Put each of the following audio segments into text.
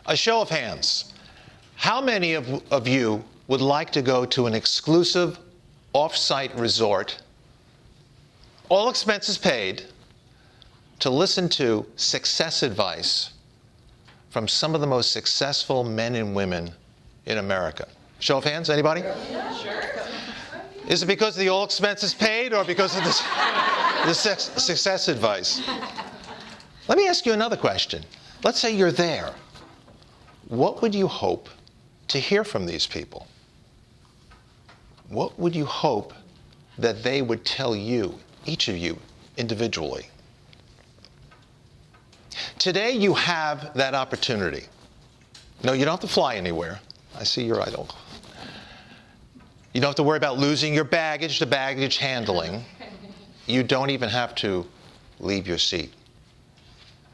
A show of hands. How many of you would like to go to an exclusive off-site resort, all expenses paid, to listen to success advice from some of the most successful men and women in America? Show of hands, anybody? Yeah, sure. Is it because of the all expenses paid or because of the success advice? Let me ask you another question. Let's say you're there. What would you hope to hear from these people? What would you hope that they would tell you, each of you, individually? Today you have that opportunity. No, you don't have to fly anywhere. I see your idol. You don't have to worry about losing your baggage to baggage handling. You don't even have to leave your seat.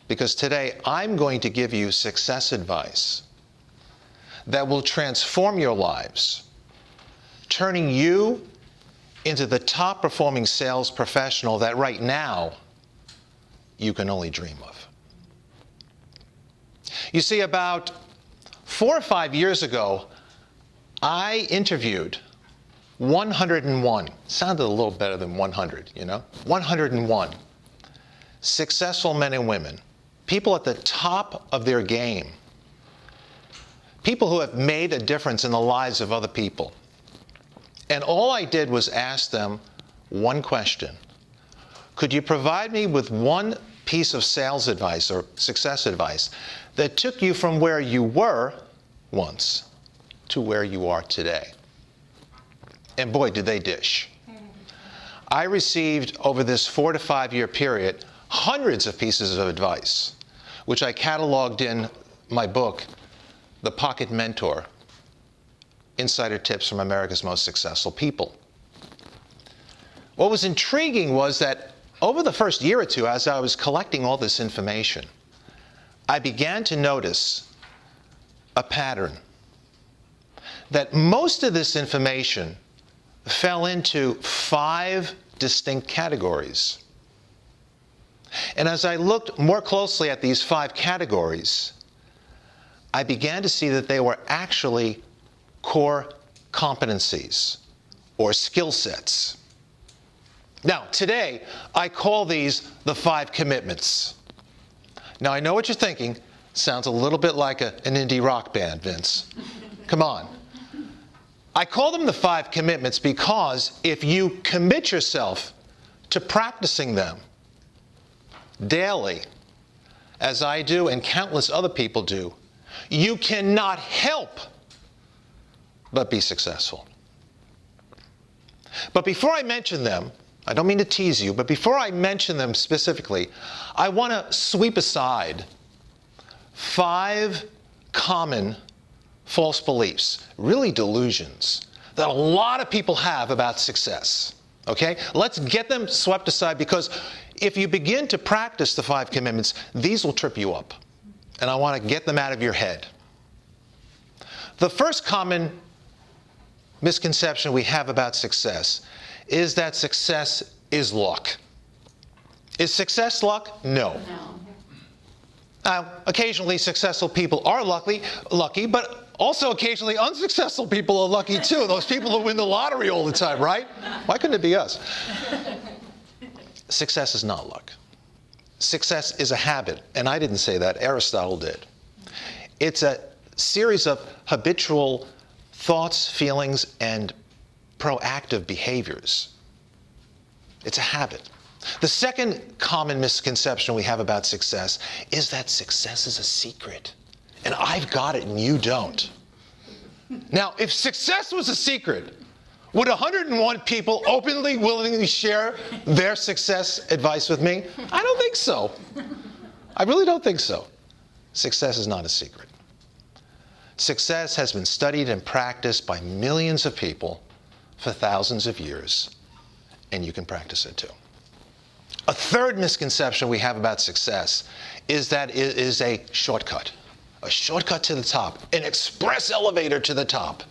Because today I'm going to give you success advice that will transform your lives, turning you into the top performing sales professional that right now you can only dream of. You see, about 4 or 5 years ago, I interviewed 101. Sounded a little better than 100, you know? 101 successful men and women, people at the top of their game, people who have made a difference in the lives of other people. And all I did was ask them one question. Could you provide me with one piece of sales advice or success advice that took you from where you were once to where you are today? And boy, did they dish. I received, over this 4 to 5 year period, hundreds of pieces of advice, which I cataloged in my book, The Pocket Mentor, Insider Tips from America's Most Successful People. What was intriguing was that over the first year or two, as I was collecting all this information, I began to notice a pattern. That most of this information fell into 5 distinct categories. And as I looked more closely at these 5 categories, I began to see that they were actually core competencies or skill sets. Now, today, I call these the 5 commitments. Now, I know what you're thinking. Sounds a little bit like an indie rock band, Vince. Come on. I call them the 5 commitments because if you commit yourself to practicing them daily, as I do and countless other people do, you cannot help but be successful. But before I mention them, I don't mean to tease you, but before I mention them specifically, I want to sweep aside 5 common false beliefs, really delusions, that a lot of people have about success. Okay? Let's get them swept aside, because if you begin to practice the 5 commitments, these will trip you up. And I want to get them out of your head. The first common misconception we have about success is that success is luck. Is success luck? No. Occasionally successful people are lucky, but also occasionally unsuccessful people are lucky too. Those people who win the lottery all the time, right? Why couldn't it be us? Success is not luck. Success is a habit, and I didn't say that, Aristotle did. It's a series of habitual thoughts, feelings, and proactive behaviors. It's a habit. The second common misconception we have about success is that success is a secret, and I've got it and you don't. Now, if success was a secret, would 101 people openly, willingly share their success advice with me? I don't think so. I really don't think so. Success is not a secret. Success has been studied and practiced by millions of people for thousands of years, and you can practice it too. A third misconception we have about success is that it is a shortcut to the top, an express elevator to the top.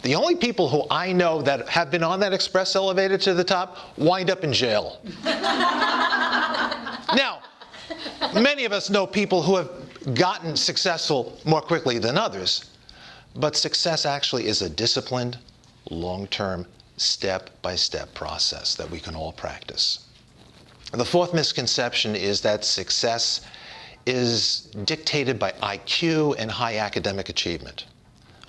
The only people who I know that have been on that express elevator to the top wind up in jail. Now, many of us know people who have gotten successful more quickly than others, but success actually is a disciplined, long-term, step-by-step process that we can all practice. The fourth misconception is that success is dictated by IQ and high academic achievement.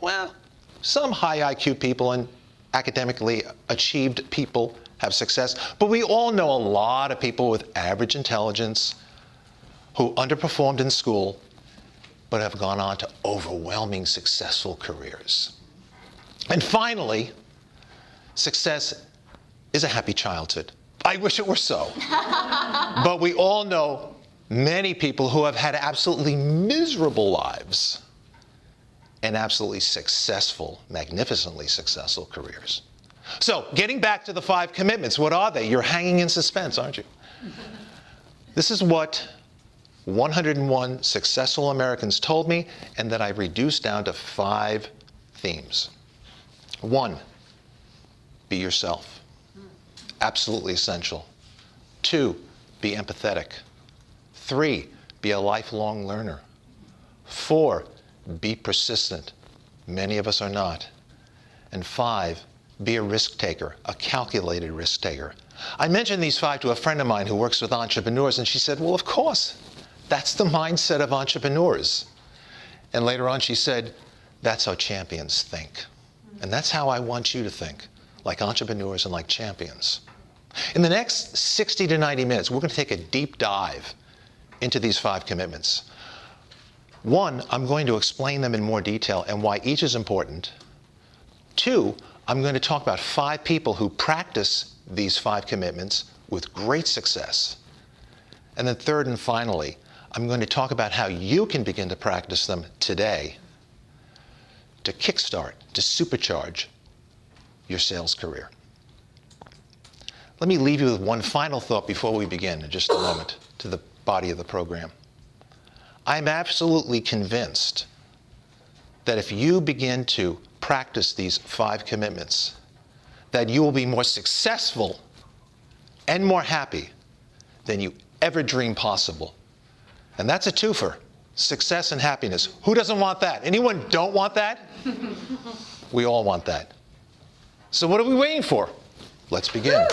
Well, some high IQ people and academically achieved people have success, but we all know a lot of people with average intelligence who underperformed in school but have gone on to overwhelming successful careers. And finally, success is a happy childhood. I wish it were so. But we all know many people who have had absolutely miserable lives and absolutely successful, magnificently successful careers. So, getting back to the 5 commitments, what are they? You're hanging in suspense, aren't you? This is what 101 successful Americans told me, and that I've reduced down to 5 themes. 1, be yourself. Absolutely essential. 2, be empathetic. 3, be a lifelong learner. 4, be persistent. Many of us are not. And 5, be a risk taker, a calculated risk taker. I mentioned these 5 to a friend of mine who works with entrepreneurs, and she said, well, of course, that's the mindset of entrepreneurs. And later on she said, that's how champions think. And that's how I want you to think, like entrepreneurs and like champions. In the next 60 to 90 minutes, we're going to take a deep dive into these 5 commitments. 1, I'm going to explain them in more detail and why each is important. 2, I'm going to talk about 5 people who practice these 5 commitments with great success. And then 3rd and finally, I'm going to talk about how you can begin to practice them today to kickstart, to supercharge your sales career. Let me leave you with one final thought before we begin in just a moment to the body of the program. I'm absolutely convinced that if you begin to practice these 5 commitments, that you will be more successful and more happy than you ever dreamed possible. And that's a twofer, success and happiness. Who doesn't want that? Anyone don't want that? We all want that. So what are we waiting for? Let's begin.